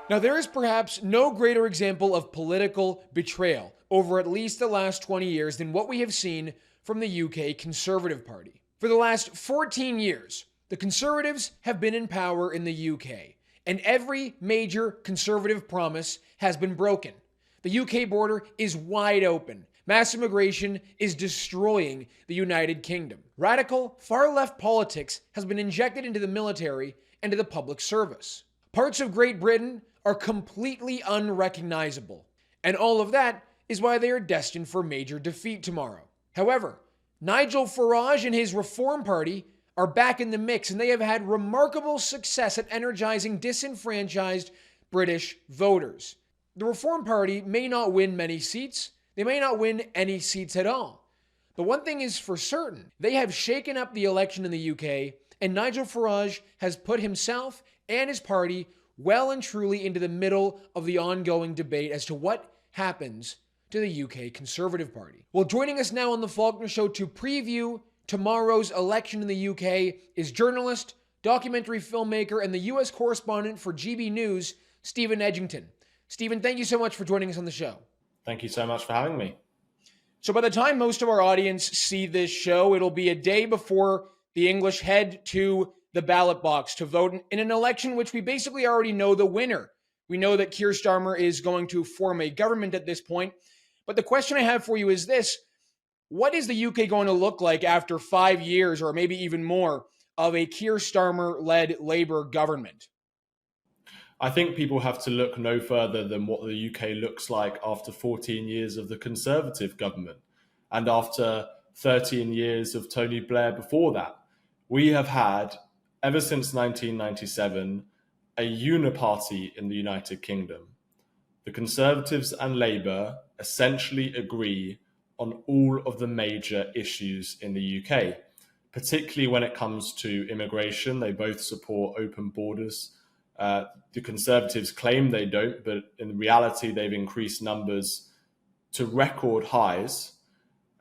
Now, there is perhaps no greater example of political betrayal over at least the last 20 years than what we have seen from the UK Conservative Party. For the last 14 years, the Conservatives have been in power in the UK, and every major Conservative promise has been broken. The UK border is wide open. Mass immigration is destroying the United Kingdom. Radical, far-left politics has been injected into the military and to the public service. Parts of Great Britain are completely unrecognizable. And all of that is why they are destined for major defeat tomorrow. However, Nigel Farage and his Reform Party are back in the mix, and they have had remarkable success at energizing disenfranchised British voters. The Reform Party may not win many seats. They may not win any seats at all. But one thing is for certain, they have shaken up the election in the UK, and Nigel Farage has put himself and his party well and truly into the middle of the ongoing debate as to what happens to the UK Conservative Party. Well, joining us now on the Faulkner Show to preview tomorrow's election in the UK is journalist, documentary filmmaker, and the US correspondent for GB News, Steven Edginton. Steven, thank you so much for joining us on the show. Thank you so much for having me. So by the time most of our audience see this show, it'll be a day before the English head to the ballot box to vote in an election which we basically already know the winner. We know that Keir Starmer is going to form a government at this point. But the question I have for you is this: what is the UK going to look like after 5 years, or maybe even more, of a Keir Starmer-led Labour government? I think people have to look no further than what the UK looks like after 14 years of the Conservative government and after 13 years of Tony Blair before that. We have had, ever since 1997, a uniparty in the United Kingdom. The Conservatives and Labour essentially agree on all of the major issues in the UK, particularly when it comes to immigration. They both support open borders. The Conservatives claim they don't, but in reality, they've increased numbers to record highs.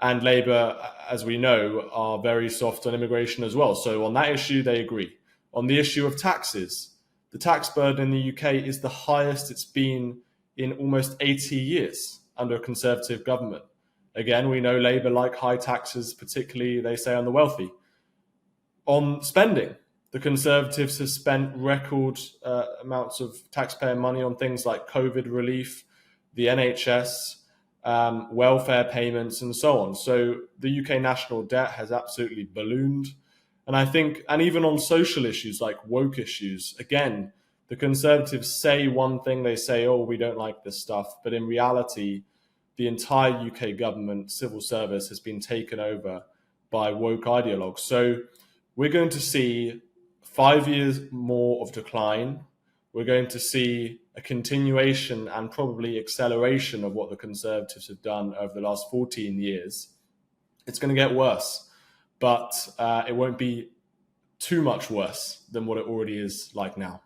And Labour, as we know, are very soft on immigration as well. So on that issue, they agree. On the issue of taxes, the tax burden in the UK is the highest it's been in almost 80 years under a Conservative government. Again, we know Labour like high taxes, particularly, they say, on the wealthy. On spending, the Conservatives have spent record amounts of taxpayer money on things like COVID relief, the NHS, welfare payments, and so on. So the UK national debt has absolutely ballooned. And I think, and even on social issues like woke issues, again, the Conservatives say one thing, they say, oh, we don't like this stuff. But in reality, the entire UK government civil service has been taken over by woke ideologues. So we're going to see 5 years more of decline. We're going to see a continuation and probably acceleration of what the Conservatives have done over the last 14 years. It's going to get worse, but it won't be too much worse than what it already is like now.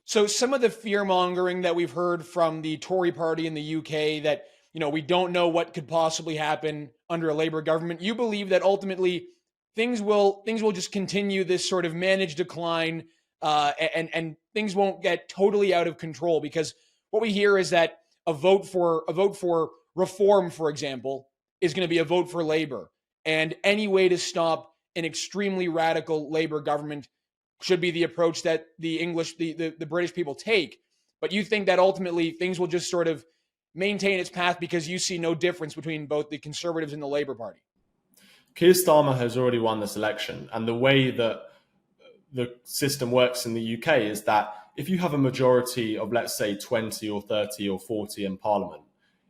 So some of the fear-mongering that we've heard from the Tory party in the UK that, we don't know what could possibly happen under a Labour government, you believe that ultimately things will just continue this sort of managed decline, and things won't get totally out of control, because what we hear is that a vote for reform, for example, is going to be a vote for Labour, and any way to stop an extremely radical Labour government should be the approach that the British people take. But you think that ultimately things will just sort of maintain its path because you see no difference between both the Conservatives and the Labour Party? Keir Starmer has already won this election, and the way that the system works in the UK is that if you have a majority of, let's say, 20 or 30 or 40 in Parliament,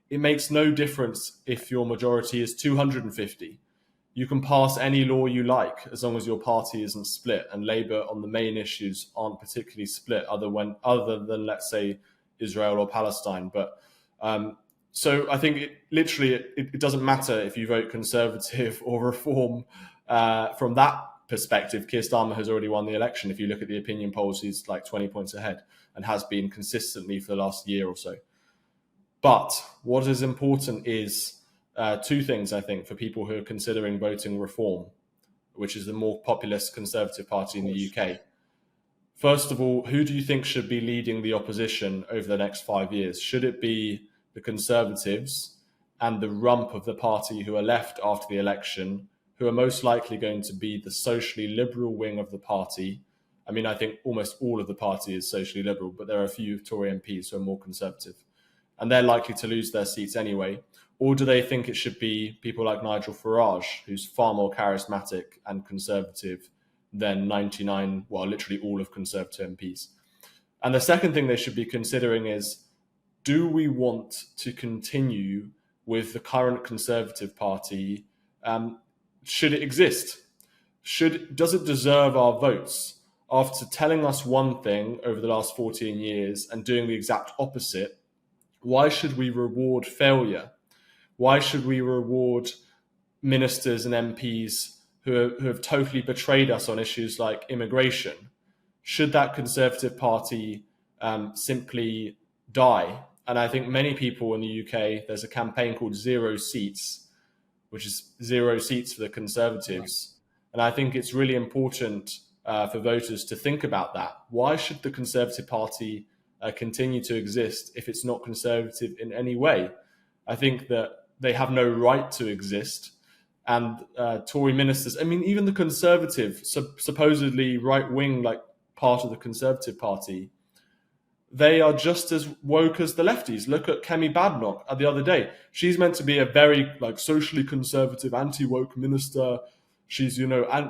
it makes no difference if your majority is 250. You can pass any law you like as long as your party isn't split, and Labour on the main issues aren't particularly split other than, let's say, Israel or Palestine. But so I think it doesn't matter if you vote Conservative or Reform. From that perspective, Keir Starmer has already won the election. If you look at the opinion polls, he's like 20 points ahead and has been consistently for the last year or so. But what is important is two things, I think, for people who are considering voting Reform, which is the more populist Conservative Party in the UK. First of all, who do you think should be leading the opposition over the next 5 years? Should it be the Conservatives and the rump of the party who are left after the election, who are most likely going to be the socially liberal wing of the party? I mean, I think almost all of the party is socially liberal, but there are a few Tory MPs who are more conservative, and they're likely to lose their seats anyway. Or do they think it should be people like Nigel Farage, who's far more charismatic and conservative than literally all of Conservative MPs? And the second thing they should be considering is, do we want to continue with the current Conservative Party? Should it exist? Does it deserve our votes? After telling us one thing over the last 14 years and doing the exact opposite, why should we reward failure? Why should we reward ministers and MPs who have totally betrayed us on issues like immigration? Should that Conservative Party simply die? And I think many people in the UK, there's a campaign called Zero Seats, which is 0 seats for the Conservatives. And I think it's really important for voters to think about that. Why should the Conservative Party continue to exist if it's not conservative in any way? I think that they have no right to exist. And Tory ministers, I mean, even the Conservative, supposedly right-wing, like part of the Conservative Party, they are just as woke as the lefties. Look at Kemi Badenoch the other day. She's meant to be a very socially conservative, anti-woke minister. She's,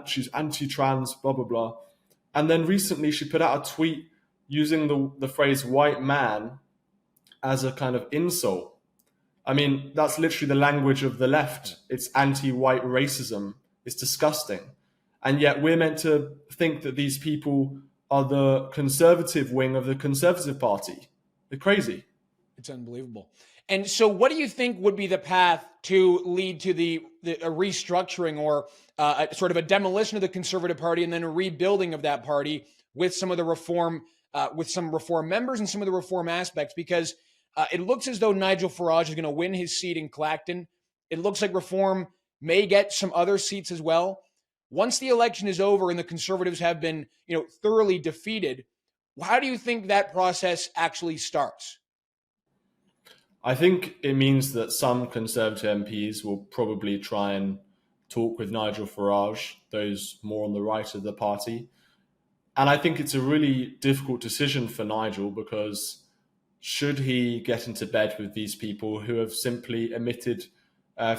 she's anti-trans, blah, blah, blah. And then recently she put out a tweet using the phrase white man as a kind of insult. I mean, that's literally the language of the left. It's anti-white racism. It's disgusting. And yet we're meant to think that these people are the conservative wing of the Conservative Party. They're crazy. It's unbelievable. And so what do you think would be the path to lead to a restructuring or sort of a demolition of the Conservative Party and then a rebuilding of that party with some of the reform, with some reform members and some of the reform aspects? Because it looks as though Nigel Farage is going to win his seat in Clacton. It looks like reform may get some other seats as well. Once the election is over and the Conservatives have been, thoroughly defeated, how do you think that process actually starts? I think it means that some Conservative MPs will probably try and talk with Nigel Farage, those more on the right of the party. And I think it's a really difficult decision for Nigel, because should he get into bed with these people who have simply admitted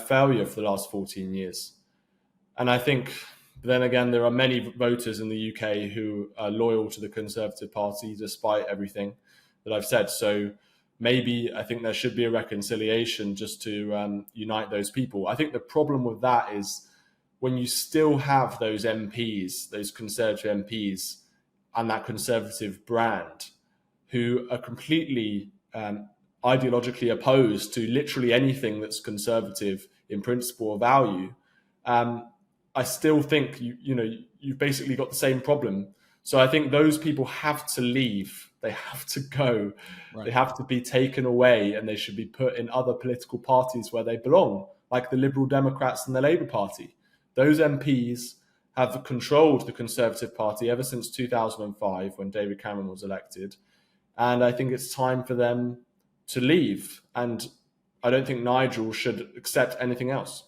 failure for the last 14 years? And I think, then again, there are many voters in the UK who are loyal to the Conservative Party despite everything that I've said. So maybe I think there should be a reconciliation just to unite those people. I think the problem with that is when you still have those MPs, those Conservative MPs, and that Conservative brand, who are completely ideologically opposed to literally anything that's conservative in principle or value, I still think you've basically got the same problem. So I think those people have to leave. They have to go. Right. They have to be taken away, and they should be put in other political parties where they belong, like the Liberal Democrats and the Labour Party. Those MPs have controlled the Conservative Party ever since 2005, when David Cameron was elected. And I think it's time for them to leave. And I don't think Nigel should accept anything else.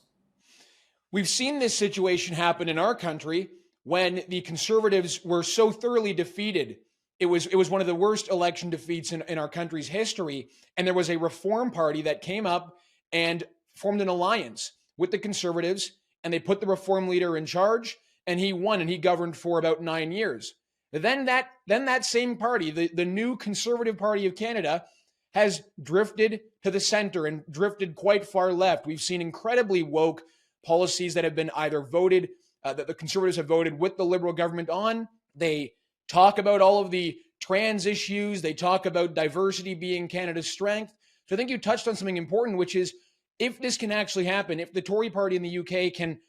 We've seen this situation happen in our country when the Conservatives were so thoroughly defeated. It was one of the worst election defeats in our country's history. And there was a reform party that came up and formed an alliance with the Conservatives, and they put the reform leader in charge, and he won, and he governed for about 9 years. Then that same party, the new Conservative Party of Canada, has drifted to the center and drifted quite far left. We've seen incredibly woke policies that have been either voted, that the Conservatives have voted with the Liberal government on. They talk about all of the trans issues. They talk about diversity being Canada's strength. So I think you touched on something important, which is if this can actually happen, if the Tory party in the UK can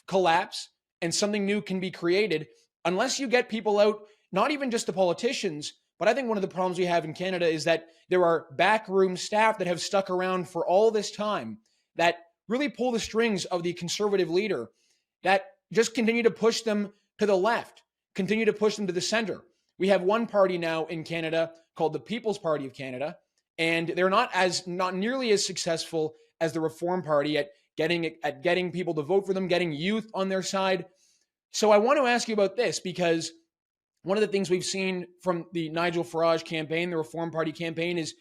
collapse and something new can be created, unless you get people out, not even just the politicians, but I think one of the problems we have in Canada is that there are backroom staff that have stuck around for all this time that really pull the strings of the Conservative leader, that just continue to push them to the left, continue to push them to the center. We have one party now in Canada called the People's Party of Canada, and they're not nearly as successful as the Reform Party at getting people to vote for them, getting youth on their side. So I want to ask you about this, because one of the things we've seen from the Nigel Farage campaign, the Reform Party campaign, is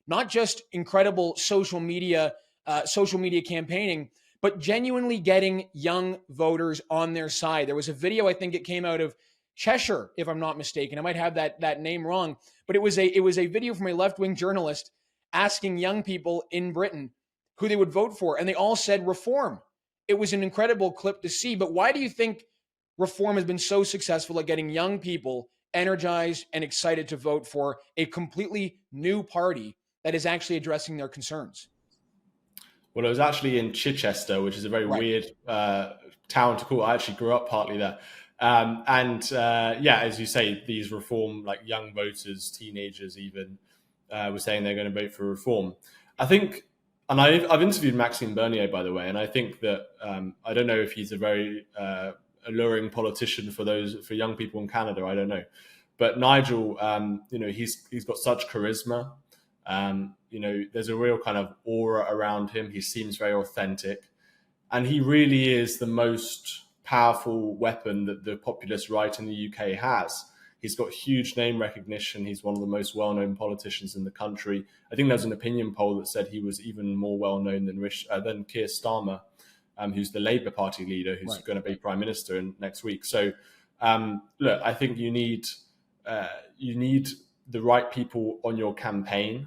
not just incredible social media campaigning, but genuinely getting young voters on their side. There was a video, I think it came out of Cheshire, if I'm not mistaken. I might have that name wrong, but it was a video from a left-wing journalist asking young people in Britain who they would vote for, and they all said Reform. It was an incredible clip to see. But why do you think Reform has been so successful at getting young people energized and excited to vote for a completely new party that is actually addressing their concerns? Well, it was actually in Chichester, which is a very weird town to call. I actually grew up partly there. As you say, these Reform, like young voters, teenagers even, were saying they're going to vote for Reform. I think, and I've interviewed Maxime Bernier, by the way, and I think that I don't know if he's a very alluring politician for young people in Canada. I don't know, but Nigel, he's got such charisma. There's a real kind of aura around him. He seems very authentic, and he really is the most powerful weapon that the populist right in the UK has. He's got huge name recognition. He's one of the most well-known politicians in the country. I think there's an opinion poll that said he was even more well-known than Keir Starmer, who's the Labour Party leader, who's going to be Prime Minister next week. So, look, I think you need the right people on your campaign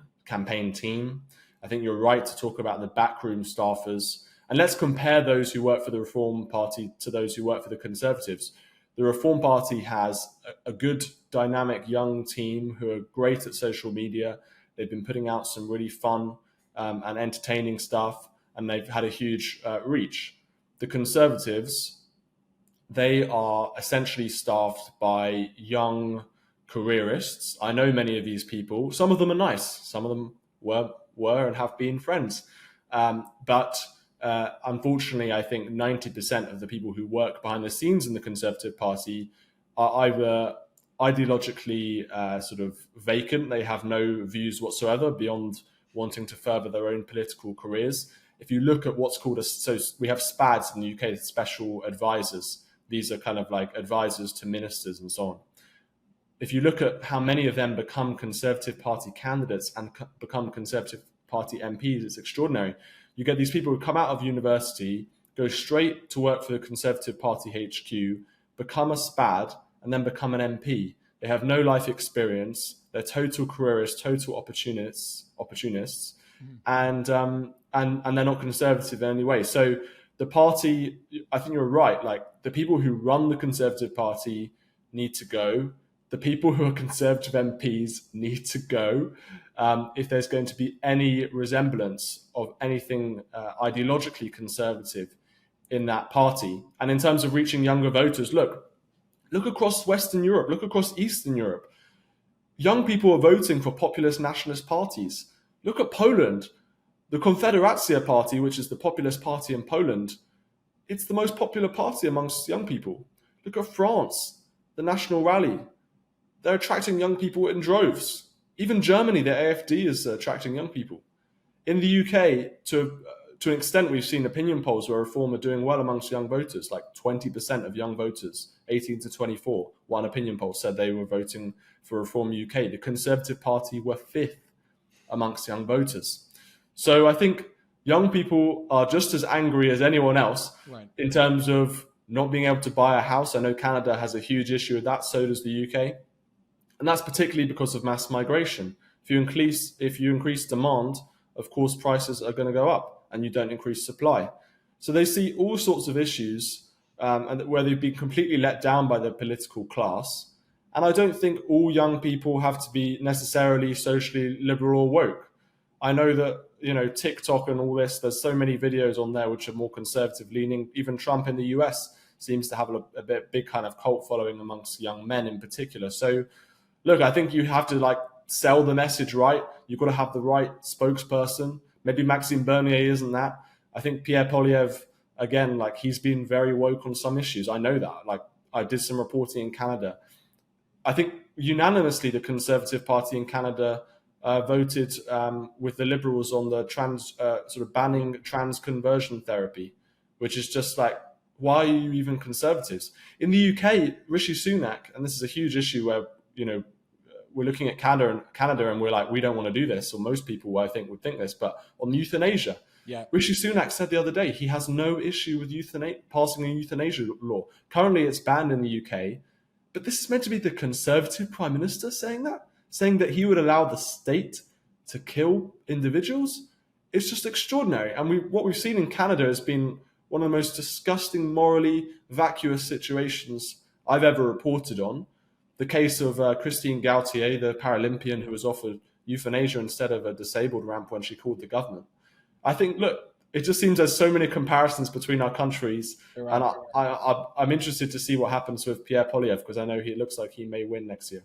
team. I think you're right to talk about the backroom staffers. And let's compare those who work for the Reform Party to those who work for the Conservatives. The Reform Party has a good, dynamic young team who are great at social media. They've been putting out some really fun and entertaining stuff, and they've had a huge reach. The Conservatives, they are essentially staffed by young careerists. I know many of these people. Some of them are nice. Some of them were and have been friends. But unfortunately, I think 90% of the people who work behind the scenes in the Conservative Party are either ideologically sort of vacant. They have no views whatsoever beyond wanting to further their own political careers. If you look at what's called we have SPADs in the UK, special advisors. These are kind of like advisors to ministers and so on. If you look at how many of them become Conservative Party candidates and become Conservative Party MPs, it's extraordinary. You get these people who come out of university, go straight to work for the Conservative Party HQ, become a SPAD, and then become an MP. They have no life experience. They're total careerists, total opportunists, and they're not conservative in any way. So the party, I think you're right. Like, the people who run the Conservative Party need to go. The people who are Conservative MPs need to go. If there's going to be any resemblance of anything ideologically conservative in that party. And in terms of reaching younger voters, look across Western Europe, look across Eastern Europe. Young people are voting for populist nationalist parties. Look at Poland. The Konfederacja Party, which is the populist party in Poland, it's the most popular party amongst young people. Look at France, the National Rally. They're attracting young people in droves. Even Germany, the AfD is attracting young people. In the UK, to an extent, we've seen opinion polls where Reform are doing well amongst young voters, like 20% of young voters, 18 to 24. One opinion poll said they were voting for Reform UK. The Conservative Party were 5th amongst young voters. So I think young people are just as angry as anyone else in terms of not being able to buy a house. I know Canada has a huge issue with that, so does the UK. And that's particularly because of mass migration. If you increase demand, of course, prices are going to go up, and you don't increase supply. So they see all sorts of issues and where they've been completely let down by the political class. And I don't think all young people have to be necessarily socially liberal or woke. I know that, TikTok and all this, there's so many videos on there which are more conservative leaning. Even Trump in the US seems to have a big kind of cult following amongst young men in particular. So look, I think you have to sell the message right. You've got to have the right spokesperson. Maybe Maxime Bernier isn't that. I think Pierre Poilievre, again, he's been very woke on some issues. I know that. I did some reporting in Canada. I think unanimously the Conservative Party in Canada voted with the Liberals on the trans sort of banning trans conversion therapy, which is just like, why are you even Conservatives? In the UK, Rishi Sunak, and this is a huge issue where, you know, we're looking at Canada and we're like, we don't want to do this, or most people I think would think this, but on euthanasia, Yeah. Rishi Sunak said the other day he has no issue with passing a euthanasia law. Currently, it's banned in the UK, but this is meant to be the Conservative Prime Minister saying that he would allow the state to kill individuals. It's just extraordinary. And what we've seen in Canada has been one of the most disgusting, morally vacuous situations I've ever reported on. The case of Christine Gauthier, the Paralympian who was offered euthanasia instead of a disabled ramp when she called the government. I think, look, it just seems there's so many comparisons between our countries. And I'm interested to see what happens with Pierre Poilievre, because I know he looks like he may win next year.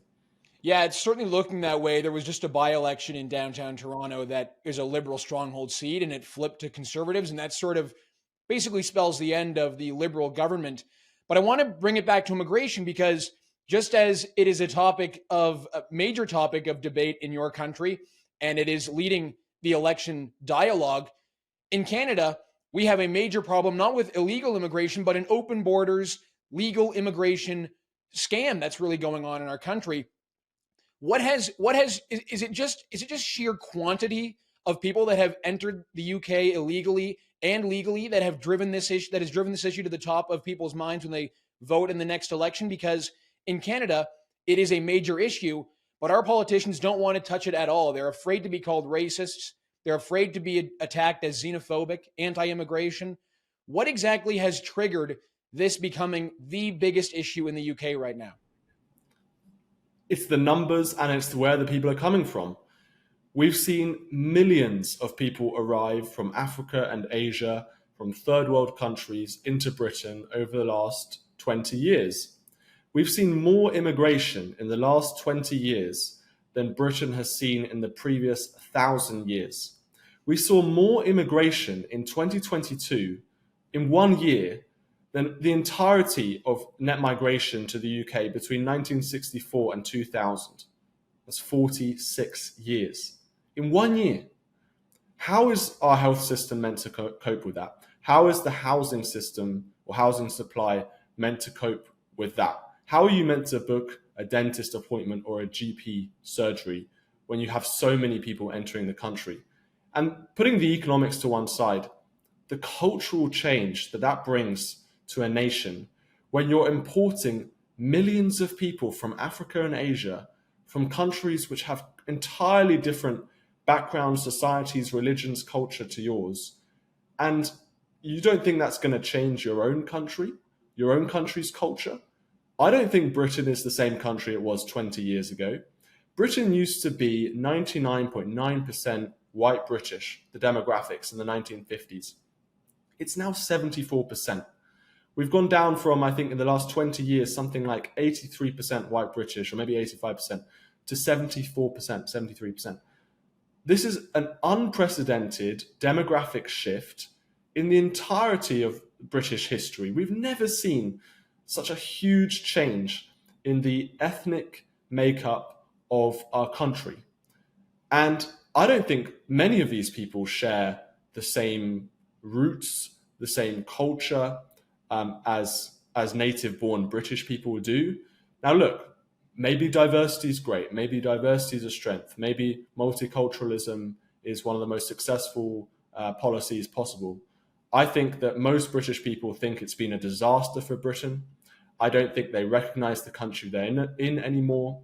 Yeah, it's certainly looking that way. There was just a by-election in downtown Toronto that is a Liberal stronghold seat, and it flipped to Conservatives, and that sort of basically spells the end of the Liberal government. But I want to bring it back to immigration, because just as it is a major topic of debate in your country, and it is leading the election dialogue, in Canada, we have a major problem, not with illegal immigration, but an open borders, legal immigration scam that's really going on in our country. Is it just sheer quantity of people that have entered the UK illegally and legally that has driven this issue to the top of people's minds when they vote in the next election? Because in Canada, it is a major issue, but our politicians don't want to touch it at all. They're afraid to be called racists. They're afraid to be attacked as xenophobic, anti-immigration. What exactly has triggered this becoming the biggest issue in the UK right now? It's the numbers and it's where the people are coming from. We've seen millions of people arrive from Africa and Asia, from third world countries into Britain over the last 20 years. We've seen more immigration in the last 20 years than Britain has seen in the previous 1,000 years. We saw more immigration in 2022 in 1 year than the entirety of net migration to the UK between 1964 and 2000. That's 46 years. In 1 year. How is our health system meant to cope with that? How is the housing system or housing supply meant to cope with that? How are you meant to book a dentist appointment or a GP surgery when you have so many people entering the country? And putting the economics to one side, the cultural change that brings to a nation when you're importing millions of people from Africa and Asia, from countries which have entirely different backgrounds, societies, religions, culture to yours, and you don't think that's going to change your own country, your own country's culture? I don't think Britain is the same country it was 20 years ago. Britain used to be 99.9% white British, the demographics in the 1950s. It's now 74%. We've gone down from, I think, in the last 20 years, something like 83% white British, or maybe 85%, to 74%, 73%. This is an unprecedented demographic shift in the entirety of British history. We've never seen such a huge change in the ethnic makeup of our country. And I don't think many of these people share the same roots, the same culture as native-born British people do. Now, look, maybe diversity is great. Maybe diversity is a strength. Maybe multiculturalism is one of the most successful policies possible. I think that most British people think it's been a disaster for Britain. I don't think they recognize the country they're in anymore.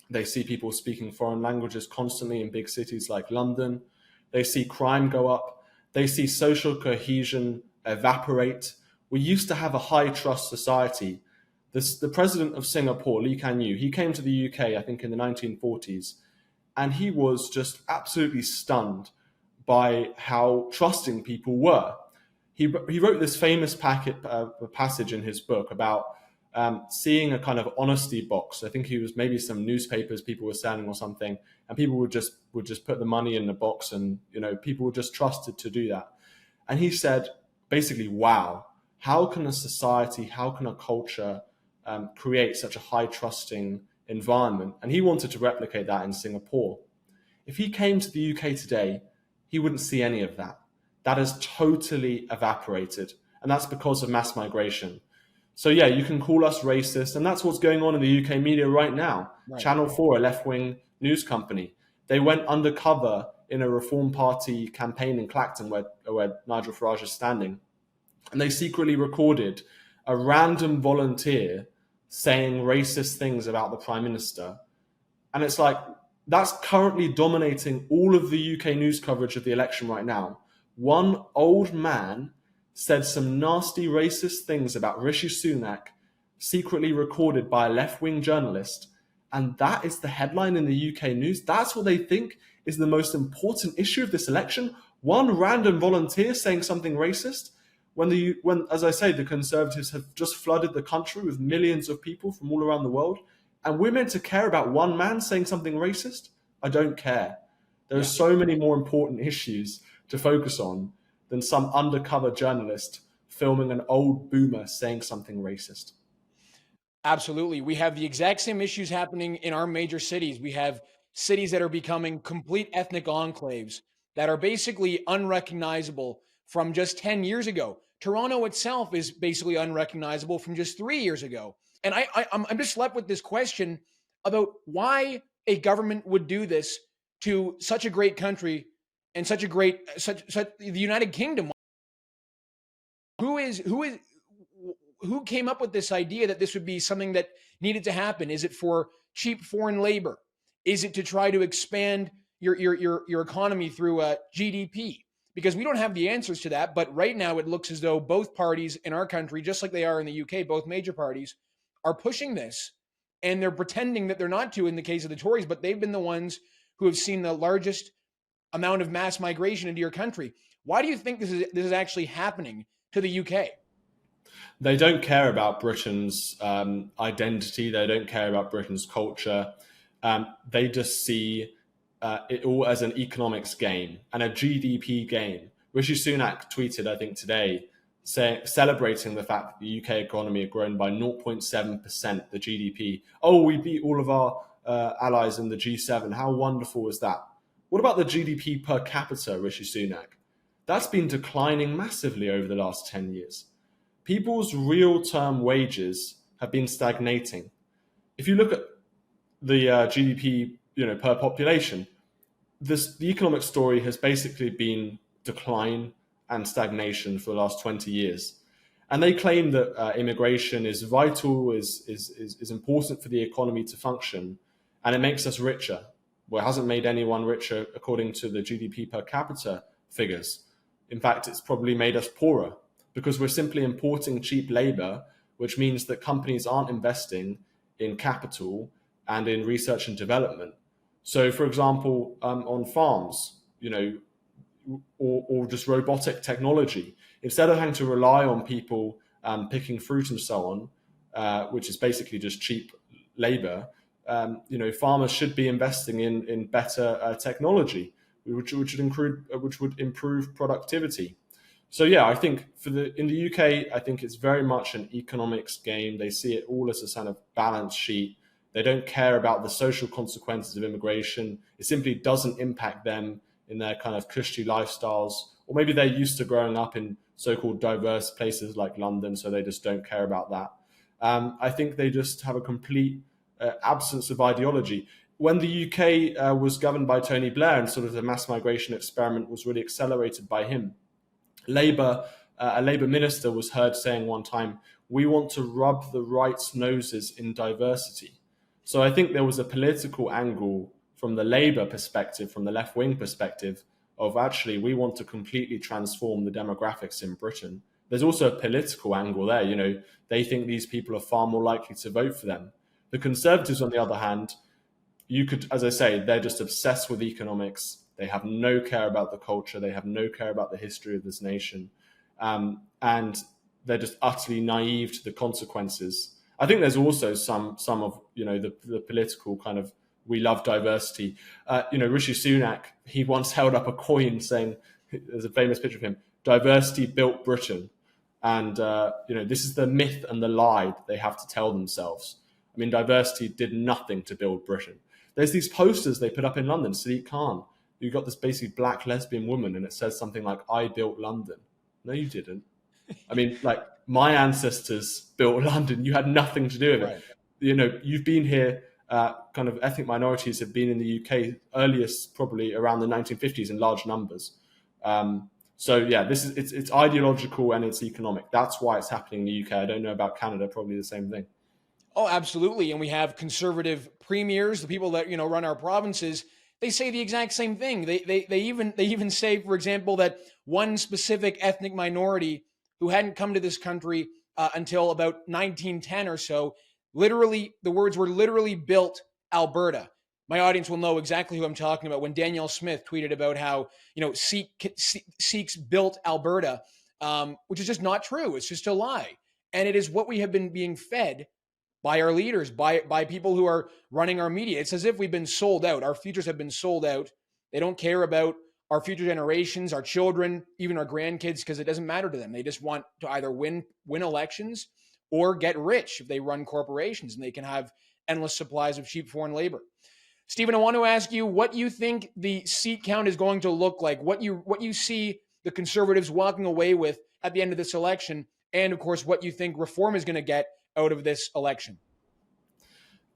They see people speaking foreign languages constantly in big cities like London. They see crime go up. They see social cohesion evaporate. We used to have a high trust society. The president of Singapore, Lee Kuan Yew, he came to the UK, I think in the 1940s, and he was just absolutely stunned by how trusting people were. He wrote this famous passage in his book about seeing a kind of honesty box. I think he was maybe some newspapers people were selling or something, and people would just put the money in the box, and people were just trusted to do that. And he said, basically, wow, how can a society, how can a culture create such a high trusting environment, and he wanted to replicate that in Singapore. If he came to the UK today, he wouldn't see any of that. That has totally evaporated, and that's because of mass migration. So yeah, you can call us racist, and that's what's going on in the UK media right now. Right. Channel 4, a left-wing news company, they went undercover in a Reform Party campaign in Clacton where Nigel Farage is standing, and they secretly recorded a random volunteer saying racist things about the Prime Minister. And it's like, that's currently dominating all of the UK news coverage of the election right now. One old man said some nasty racist things about Rishi Sunak, secretly recorded by a left-wing journalist, and that is the headline in the UK news. That's what they think is the most important issue of this election. One random volunteer saying something racist, when, as I say, the Conservatives have just flooded the country with millions of people from all around the world, and we're meant to care about one man saying something racist? I don't care. There are so many more important issues to focus on than some undercover journalist filming an old boomer saying something racist. Absolutely. We have the exact same issues happening in our major cities. We have cities that are becoming complete ethnic enclaves that are basically unrecognizable from just 10 years ago. Toronto itself is basically unrecognizable from just 3 years ago. And I'm just left with this question about why a government would do this to such a great country and such the United Kingdom. Who came up with this idea that this would be something that needed to happen? Is it for cheap foreign labor? Is it to try to expand your economy through GDP? Because we don't have the answers to that. But right now it looks as though both parties in our country, just like they are in the UK, both major parties are pushing this, and they're pretending that they're not to in the case of the Tories, but they've been the ones who have seen the largest amount of mass migration into your country. Why do you think this is actually happening to the UK? They don't care about Britain's identity. They don't care about Britain's culture. They just see it all as an economics game and a GDP game. Rishi Sunak tweeted, I think today, celebrating the fact that the UK economy had grown by 0.7%, the GDP. Oh, we beat all of our allies in the G7. How wonderful is that? What about the GDP per capita, Rishi Sunak? That's been declining massively over the last 10 years. People's real-term wages have been stagnating. If you look at the GDP, per population, the economic story has basically been decline and stagnation for the last 20 years. And they claim that immigration is vital, is important for the economy to function, and it makes us richer. Well, it hasn't made anyone richer according to the GDP per capita figures. In fact, it's probably made us poorer, because we're simply importing cheap labor, which means that companies aren't investing in capital and in research and development. So, for example, on farms, or just robotic technology, instead of having to rely on people picking fruit and so on, which is basically just cheap labor, farmers should be investing in better technology, which would improve productivity. So yeah, I think in the UK, I think it's very much an economics game. They see it all as a kind of balance sheet. They don't care about the social consequences of immigration. It simply doesn't impact them in their kind of cushy lifestyles, or maybe they're used to growing up in so-called diverse places like London, so they just don't care about that. I think they just have a complete absence of ideology. When the UK was governed by Tony Blair and sort of the mass migration experiment was really accelerated by him, a Labour minister was heard saying one time, "We want to rub the right's noses in diversity." So I think there was a political angle from the Labour perspective, from the left-wing perspective, of actually we want to completely transform the demographics in Britain. There's also a political angle there. They think these people are far more likely to vote for them. The Conservatives, on the other hand, as I say, they're just obsessed with economics. They have no care about the culture. They have no care about the history of this nation. And they're just utterly naive to the consequences. I think there's also some of, the political kind of, we love diversity. Rishi Sunak, he once held up a coin saying, there's a famous picture of him, "Diversity built Britain." And, this is the myth and the lie they have to tell themselves. I mean, diversity did nothing to build Britain. There's these posters they put up in London, Sadiq Khan. You got this basically black lesbian woman, and it says something like, "I built London." No, you didn't. I mean, like, my ancestors built London. You had nothing to do with it. Right. You know, you've been here. Kind of ethnic minorities have been in the UK earliest, probably around the 1950s, in large numbers. So yeah, it's ideological and it's economic. That's why it's happening in the UK. I don't know about Canada. Probably the same thing. Oh, absolutely. And we have conservative premiers, the people that run our provinces. They say the exact same thing. They even say, for example, that one specific ethnic minority who hadn't come to this country until about 1910 or so, literally, the words were literally built Alberta. My audience will know exactly who I'm talking about when Danielle Smith tweeted about how Sikhs built Alberta, which is just not true. It's just a lie, and it is what we have been being fed by our leaders, by people who are running our media. It's as if we've been sold out. Our futures have been sold out. They don't care about our future generations, our children, even our grandkids, because it doesn't matter to them. They just want to either win elections or get rich if they run corporations, and they can have endless supplies of cheap foreign labor. Stephen, I want to ask you what you think the seat count is going to look like, what you see the Conservatives walking away with at the end of this election, and of course, what you think Reform is going to get out of this election.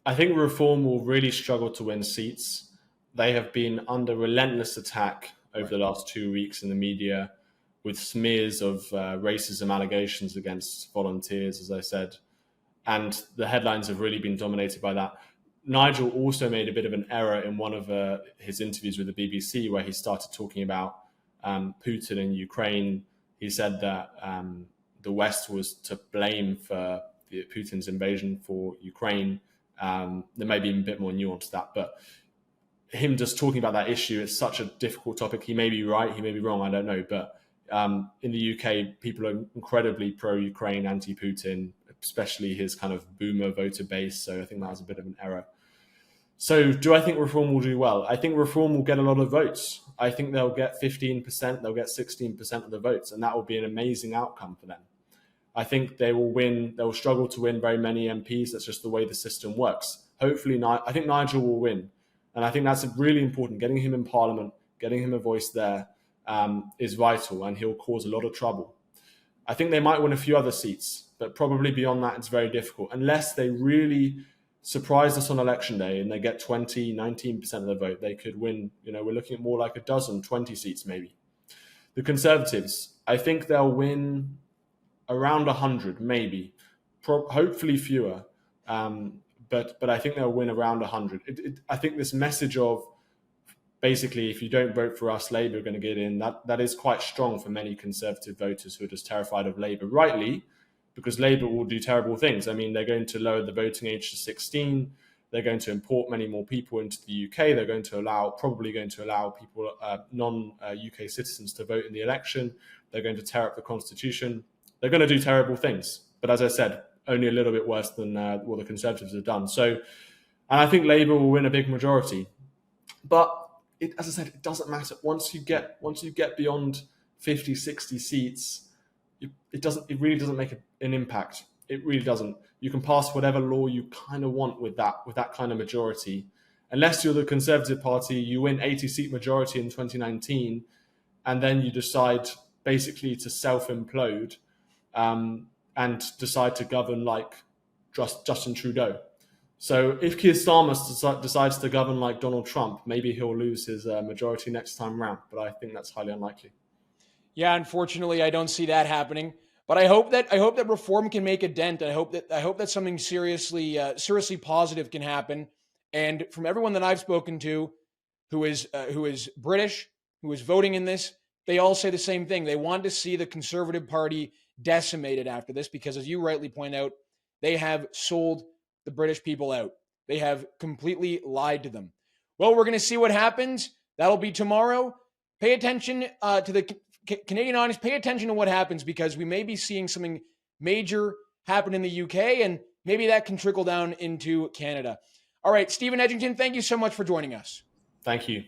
I think Reform will really struggle to win seats. They have been under relentless attack over the last 2 weeks in the media, with smears of racism allegations against volunteers, as I said. And the headlines have really been dominated by that. Nigel also made a bit of an error in one of his interviews with the BBC, where he started talking about Putin and Ukraine. He said that the West was to blame for Putin's invasion for Ukraine. There may be a bit more nuance to that, but him just talking about that issue is such a difficult topic. He may be right, he may be wrong, I don't know. But in the UK, people are incredibly pro-Ukraine, anti-Putin, especially his kind of boomer voter base. So I think that was a bit of an error. So do I think Reform will do well? I think Reform will get a lot of votes. I think they'll get 15%, they'll get 16% of the votes, and that will be an amazing outcome for them. I think they will win. They'll struggle to win very many MPs. That's just the way the system works. Hopefully, I think Nigel will win. And I think that's really important. Getting him in Parliament, getting him a voice there is vital, and he'll cause a lot of trouble. I think they might win a few other seats, but probably beyond that, it's very difficult. Unless they really surprise us on election day and they get 20, 19% of the vote, they could win. We're looking at more like a dozen, 20 seats maybe. The Conservatives, I think they'll win around 100, maybe, hopefully fewer. But I think they'll win around 100. I think this message of basically, if you don't vote for us, Labour are going to get in, that is quite strong for many Conservative voters who are just terrified of Labour, rightly, because Labour will do terrible things. I mean, they're going to lower the voting age to 16. They're going to import many more people into the UK. They're going to probably going to allow people, non-UK citizens, to vote in the election. They're going to tear up the constitution. They're going to do terrible things. But as I said, only a little bit worse than what the Conservatives have done. So, and I think Labour will win a big majority. But as I said, it doesn't matter. Once you get beyond 50, 60 seats, it really doesn't make an impact. It really doesn't. You can pass whatever law you kind of want with that kind of majority. Unless you're the Conservative Party, you win 80-seat majority in 2019, and then you decide basically to self-implode and decide to govern like Justin Trudeau. So if Keir Starmer decides to govern like Donald Trump, maybe he'll lose his majority next time round, but I think that's highly unlikely. Yeah, unfortunately, I don't see that happening. But I hope that Reform can make a dent. I hope that something seriously positive can happen. And from everyone that I've spoken to, who is British, who is voting in this, they all say the same thing. They want to see the Conservative Party decimated after this, because, as you rightly point out, they have sold the British people out. They have completely lied to them. Well, we're going to see what happens. That'll be tomorrow. Pay attention to the Canadian audience. Pay attention to what happens, because we may be seeing something major happen in the UK, and maybe that can trickle down into Canada. All right, Steven Edginton, thank you so much for joining us. Thank you.